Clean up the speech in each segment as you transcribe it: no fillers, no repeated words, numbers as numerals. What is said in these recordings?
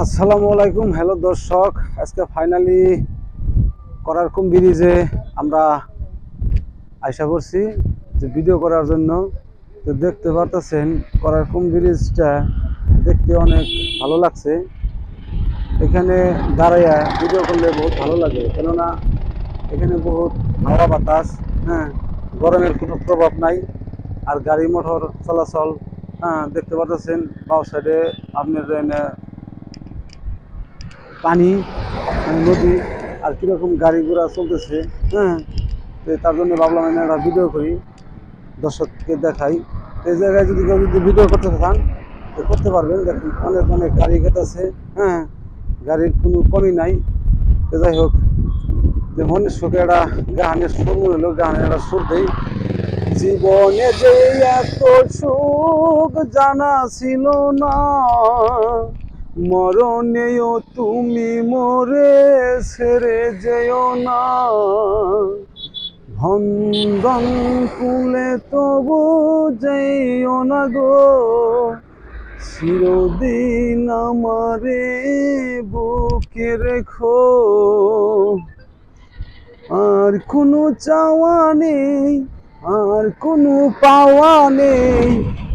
আসসালামু আলাইকুম। হ্যালো দর্শক, আজকে ফাইনালি করারকুম ব্রিজে আমরা আশা করছি যে ভিডিও করার জন্য। তো দেখতে পারতেছেন করারকুম ব্রিজটা দেখতে অনেক ভালো লাগছে। এখানে দাঁড়াইয়া ভিডিও করলে বহুত ভালো লাগে, কেননা এখানে বহুত হাওয়া বাতাস, হ্যাঁ, গরমের কোনো প্রভাব নাই। আর গাড়ি মোটর চলাচল, হ্যাঁ, দেখতে পারতেছেন বাও সাইডে আপনার পানি, মানে নদী, আর কীরকম গাড়ি ঘোড়া চলতেছে, হ্যাঁ। তো তার জন্য ভাবলাম আমি একটা ভিডিও করি, দর্শককে দেখাই। এই জায়গায় যদি কেউ যদি ভিডিও করতে চান তো করতে পারবেন। দেখুন অনেক অনেক গাড়ি আছে, হ্যাঁ, গাড়ির কোনো কমই নাই। তো যাই হোক, যে মনের সুখে একটা গানের সুর হলো, গানের একটা সুর দেই। জীবনে যে এত সুখ জানা ছিল না, মরণেও তুমি মোরে ছেড়ে যেও না। ভন্দন কুলে তবু যেও না গো, চিরদিন আমারে বুকে রেখো। আর কোনো চাওয়া নেই, আর কোনো পাওয়া নেই,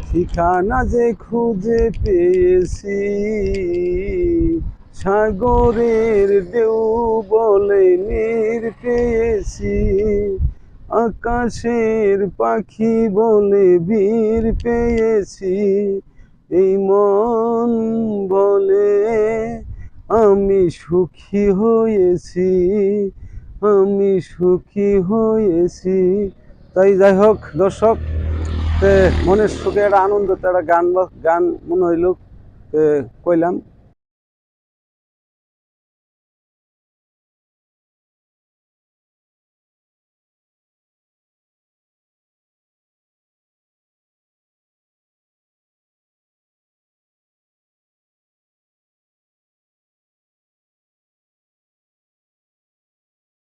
ঠিকানা যে খুঁজে পেয়েছি। সাগরের ঢেউ বলে নীর পেয়েছি, আকাশের পাখি বলে বীর পেয়েছি। এই মন বলে আমি সুখী হয়েছি, আমি সুখী হয়েছি। তাই যাই হোক দর্শক, মনের সুখে একটা আনন্দ, একটা গান গান মনে হইল কইলাম।